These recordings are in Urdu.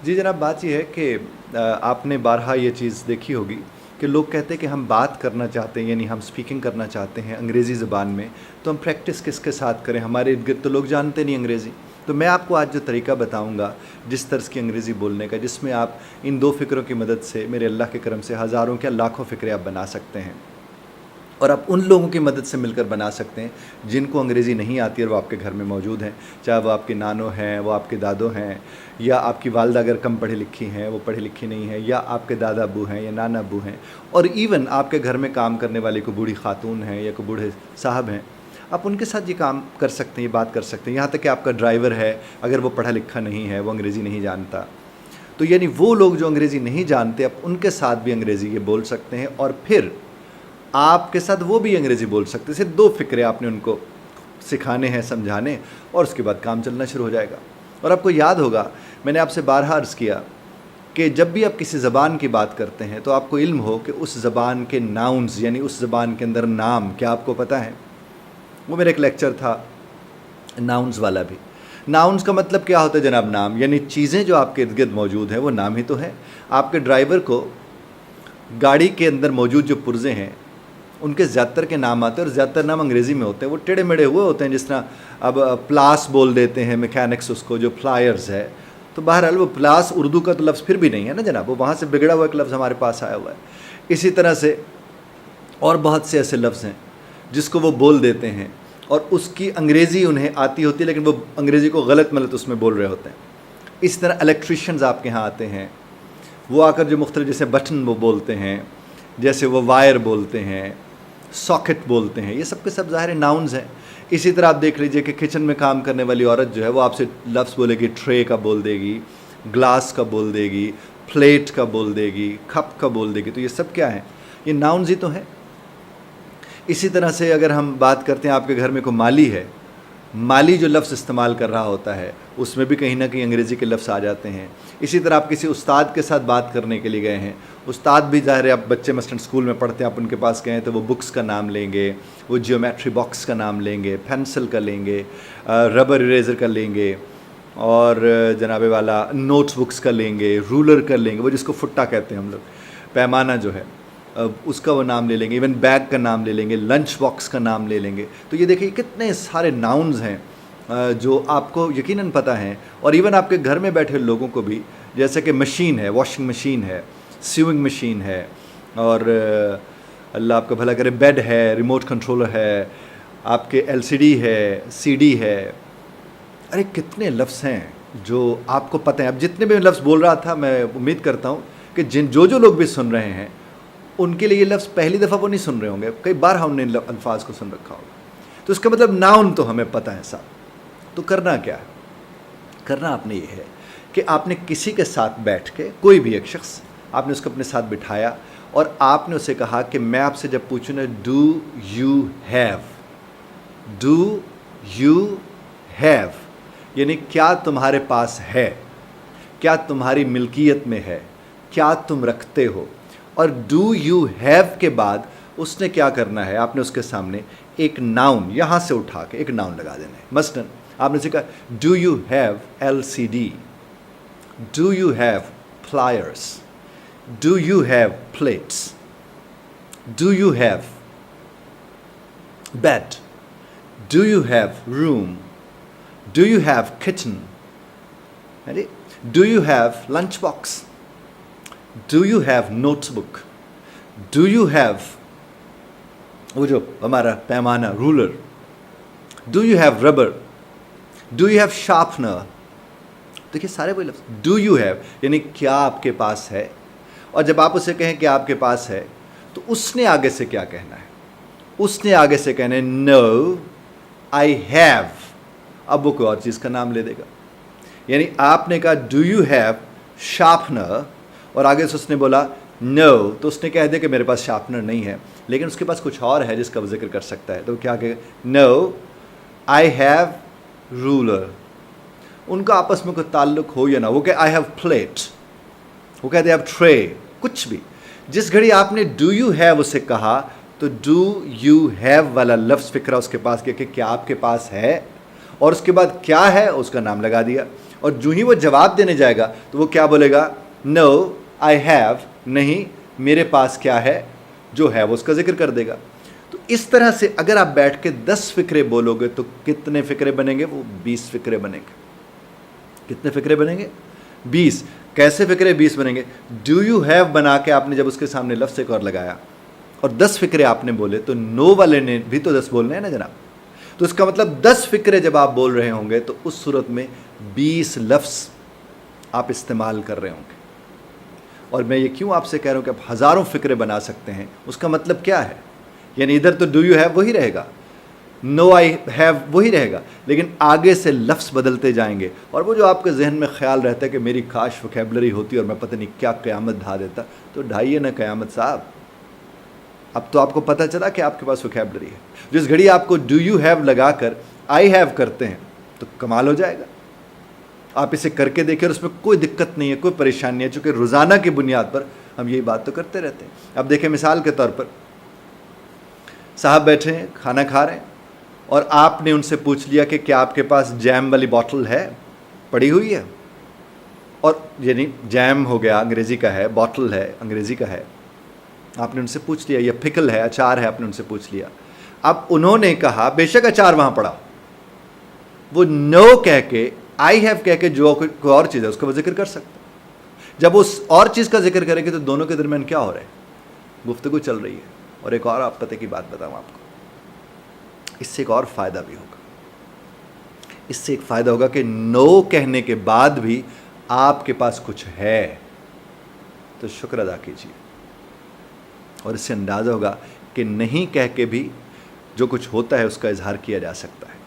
جی جناب، بات یہ ہے کہ آپ نے بارہا یہ چیز دیکھی ہوگی کہ لوگ کہتے ہیں کہ ہم بات کرنا چاہتے ہیں، یعنی ہم سپیکنگ کرنا چاہتے ہیں انگریزی زبان میں، تو ہم پریکٹس کس کے ساتھ کریں؟ ہمارے ارد گرد تو لوگ جانتے نہیں انگریزی. تو میں آپ کو آج جو طریقہ بتاؤں گا جس طرز کی انگریزی بولنے کا، جس میں آپ ان دو فکروں کی مدد سے میرے اللہ کے کرم سے ہزاروں کیا لاکھوں فکرے آپ بنا سکتے ہیں، اور آپ ان لوگوں کی مدد سے مل کر بنا سکتے ہیں جن کو انگریزی نہیں آتی اور وہ آپ کے گھر میں موجود ہیں، چاہے وہ آپ کے نانو ہیں، وہ آپ کے دادو ہیں، یا آپ کی والدہ اگر کم پڑھی لکھی ہیں، وہ پڑھی لکھی نہیں ہیں، یا آپ کے دادا ابو ہیں یا نانا ابو ہیں، اور ایون آپ کے گھر میں کام کرنے والی کوئی بوڑھی خاتون ہیں یا کوئی بوڑھے صاحب ہیں. آپ ان کے ساتھ یہ کام کر سکتے ہیں، یہ بات کر سکتے ہیں. یہاں تک کہ آپ کا ڈرائیور ہے، اگر وہ پڑھا لکھا نہیں ہے، وہ انگریزی نہیں جانتا، تو یعنی وہ لوگ جو انگریزی نہیں جانتے، آپ ان کے ساتھ بھی انگریزی یہ بول سکتے ہیں، اور پھر آپ کے ساتھ وہ بھی انگریزی بول سکتے ہیں. صرف دو فکرے آپ نے ان کو سکھانے ہیں، سمجھانے، اور اس کے بعد کام چلنا شروع ہو جائے گا. اور آپ کو یاد ہوگا، میں نے آپ سے بارہا عرض کیا کہ جب بھی آپ کسی زبان کی بات کرتے ہیں تو آپ کو علم ہو کہ اس زبان کے ناؤنز، یعنی اس زبان کے اندر نام کیا آپ کو پتہ ہے. وہ میرا ایک لیکچر تھا ناؤنز والا بھی. ناؤنز کا مطلب کیا ہوتا ہے جناب؟ نام، یعنی چیزیں جو آپ کے ارد گرد موجود ہیں وہ نام ہی تو ہیں. آپ کے ڈرائیور کو گاڑی کے اندر موجود جو پرزے ہیں ان کے زیادہ تر کے نام آتے ہیں، اور زیادہ تر نام انگریزی میں ہوتے ہیں. وہ ٹیڑھے میڑھے ہوئے ہوتے ہیں، جس طرح اب پلاس بول دیتے ہیں میکینکس اس کو، جو فلائرز ہے. تو بہرحال وہ پلاس اردو کا تو لفظ پھر بھی نہیں ہے نا جناب، وہ وہاں سے بگڑا ہوا ایک لفظ ہمارے پاس آیا ہوا ہے. اسی طرح سے اور بہت سے ایسے لفظ ہیں جس کو وہ بول دیتے ہیں اور اس کی انگریزی انہیں آتی ہوتی ہے، لیکن وہ انگریزی کو غلط ملط اس میں بول رہے ہوتے ہیں. اس طرح الیکٹریشینز آپ کے ہاں آتے ہیں، وہ آ کر جو مختلف جیسے بٹن وہ بولتے ہیں، جیسے وہ وائر بولتے ہیں، ساکٹ بولتے ہیں، یہ سب کے سب ظاہر ناؤنز ہیں. اسی طرح آپ دیکھ لیجئے کہ کچن میں کام کرنے والی عورت جو ہے وہ آپ سے لفظ بولے گی، ٹرے کا بول دے گی، گلاس کا بول دے گی، پلیٹ کا بول دے گی، کپ کا بول دے گی. تو یہ سب کیا ہیں؟ یہ ناؤنز ہی تو ہیں. اسی طرح سے اگر ہم بات کرتے ہیں، آپ کے گھر میں کوئی مالی ہے، مالی جو لفظ استعمال کر رہا ہوتا ہے اس میں بھی کہیں نہ کہیں انگریزی کے لفظ آ جاتے ہیں. اسی طرح آپ کسی استاد کے ساتھ بات کرنے کے لیے گئے ہیں، استاد بھی ظاہر ہے، آپ بچے مثلاً اسکول میں پڑھتے ہیں، آپ ان کے پاس گئے ہیں تو وہ بکس کا نام لیں گے، وہ جیومیٹری باکس کا نام لیں گے، پینسل کا لیں گے، ربر اریزر کا لیں گے، اور جناب والا نوٹ بکس کا لیں گے، رولر کا لیں گے، وہ جس کو فٹا کہتے ہیں ہم لوگ، پیمانہ جو ہے اس کا وہ نام لے لیں گے، ایون بیگ کا نام لے لیں گے، لنچ باکس کا نام لے لیں گے. تو یہ دیکھیں کتنے سارے ناؤنز ہیں جو آپ کو یقیناً پتہ ہیں. اور ایون آپ کے گھر میں بیٹھے لوگوں کو بھی، جیسے کہ مشین ہے، واشنگ مشین ہے، سیونگ مشین ہے، اور اللہ آپ کا بھلا کرے، بیڈ ہے، ریموٹ کنٹرولر ہے، آپ کے LCD ہے، CD ہے. ارے کتنے لفظ ہیں جو آپ کو پتہ ہیں. اب جتنے بھی لفظ بول رہا تھا، میں امید کرتا ہوں کہ جو لوگ بھی سن رہے ہیں ان کے لیے یہ لفظ پہلی دفعہ وہ نہیں سن رہے ہوں گے، کئی بار ہم نے ان الفاظ کو سن رکھا ہوگا. تو اس کا مطلب ناؤن تو ہمیں پتہ ہے صاحب. تو کرنا کیا ہے؟ کرنا آپ نے یہ ہے کہ آپ نے کسی کے ساتھ بیٹھ کے، کوئی بھی ایک شخص، آپ نے اس کو اپنے ساتھ بٹھایا اور آپ نے اسے کہا کہ میں آپ سے جب پوچھوں نا، do you have, do you have, یعنی کیا تمہارے پاس ہے، کیا تمہاری ملکیت میں ہے، کیا تم رکھتے ہو. اور ڈو یو ہیو کے بعد اس نے کیا کرنا ہے؟ آپ نے اس کے سامنے ایک ناؤن یہاں سے اٹھا کے ایک ناؤن لگا دینا ہے. مثلاً آپ نے سے کہا do you have LCD، do you have flyers, do you have plates, do you have bed, do you have room, do you have kitchen, do you have lunch box, do you have notebook, do you have وہ جو ہمارا پیمانہ ruler, do you have rubber, do you have sharpener. دیکھیے سارے وہی لفظ، ڈو یو ہیو یعنی کیا آپ کے پاس ہے. اور جب آپ اسے کہیں کہ آپ کے پاس ہے تو اس نے آگے سے کیا کہنا ہے؟ اس نے آگے سے کہنا ہے نو آئی ہیو. اب وہ کوئی اور چیز کا نام لے دے گا. یعنی آپ نے کہا ڈو یو ہیو شارپنر اور آگے سے اس نے بولا نو، تو اس نے کہہ دیا کہ میرے پاس شارپنر نہیں ہے، لیکن اس کے پاس کچھ اور ہے جس کا وہ ذکر کر سکتا ہے. تو کیا کہ نو آئی ہیو رولر. ان کا آپس میں کوئی تعلق ہو یا نہ، وہ کہ آئی ہیو پلیٹ، وہ کہتے ہیں آئی ہیو ٹرے، کچھ بھی. جس گھڑی آپ نے ڈو یو ہیو اسے کہا تو ڈو یو ہیو والا لفظ فکرہ اس کے پاس کیا کہ کیا آپ کے پاس ہے، اور اس کے بعد کیا ہے اس کا نام لگا دیا. اور جو ہی وہ جواب دینے جائے گا تو وہ کیا بولے گا؟ نو آئی ہیو، نہیں میرے پاس کیا ہے، جو ہے وہ اس کا ذکر کر دے گا. تو اس طرح سے اگر آپ بیٹھ کے 10 فقرے بولو گے تو کتنے فقرے بنیں گے؟ وہ 20 فقرے بنیں گے. کتنے فقرے بنیں گے؟ 20. کیسے فقرے 20 بنیں گے؟ ڈو یو ہیو بنا کے آپ نے جب اس کے سامنے لفظ ایک اور لگایا اور 10 فقرے آپ نے بولے تو نو والے نے بھی تو 10 بولنے ہیں نا جناب. تو اس کا مطلب 10 فقرے جب آپ بول رہے ہوں گے تو اس صورت میں 20 لفظ آپ استعمال کر رہے ہوں گے. اور میں یہ کیوں آپ سے کہہ رہا ہوں کہ آپ ہزاروں فقرے بنا سکتے ہیں، اس کا مطلب کیا ہے؟ یعنی ادھر تو ڈو یو ہیو وہی رہے گا، نو آئی ہیو وہی رہے گا، لیکن آگے سے لفظ بدلتے جائیں گے. اور وہ جو آپ کے ذہن میں خیال رہتا ہے کہ میری کاش وکیبلری ہوتی اور میں پتہ نہیں کیا قیامت ڈھا دیتا، تو ڈھائیے نا قیامت صاحب. اب تو آپ کو پتہ چلا کہ آپ کے پاس وکیبلری ہے. جس گھڑی آپ کو ڈو یو ہیو لگا کر آئی ہیو کرتے ہیں تو کمال ہو جائے گا. آپ اسے کر کے دیکھیں اور اس میں کوئی دقت نہیں ہے، کوئی پریشانی نہیں ہے، چونکہ روزانہ کی بنیاد پر ہم یہی بات تو کرتے رہتے ہیں. اب دیکھیں مثال کے طور پر صاحب بیٹھے ہیں کھانا کھا رہے ہیں اور آپ نے ان سے پوچھ لیا کہ کیا آپ کے پاس جیم والی بوتل ہے، پڑی ہوئی ہے. اور یعنی جیم ہو گیا انگریزی کا ہے، بوتل ہے انگریزی کا ہے. آپ نے ان سے پوچھ لیا، یا پکل ہے اچار ہے، آپ نے ان سے پوچھ لیا. اب انہوں نے کہا بے شک اچار وہاں پڑا، وہ نو کہہ کے آئی ہیو کہہ کے جو کوئی اور چیز ہے اس کا وہ ذکر کر سکتا. جب اس اور چیز کا ذکر کریں گے تو دونوں کے درمیان کیا ہو رہا ہے؟ گفتگو چل رہی ہے. اور ایک اور آپ پتہ کی بات بتاؤں آپ کو، اس سے ایک اور فائدہ بھی ہوگا. اس سے ایک فائدہ ہوگا کہ نو کہنے کے بعد بھی آپ کے پاس کچھ ہے تو شکر ادا کیجیے. اور اس سے اندازہ ہوگا کہ نہیں کہہ کے بھی جو کچھ ہوتا ہے اس کا اظہار کیا جا سکتا ہے.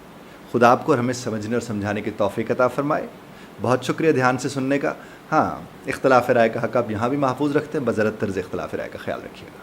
خدا آپ کو اور ہمیں سمجھنے اور سمجھانے کی توفیق عطا فرمائے. بہت شکریہ دھیان سے سننے کا. ہاں، اختلاف رائے کا حق آپ یہاں بھی محفوظ رکھتے ہیں، بذرت طرز اختلاف رائے کا خیال رکھیے گا.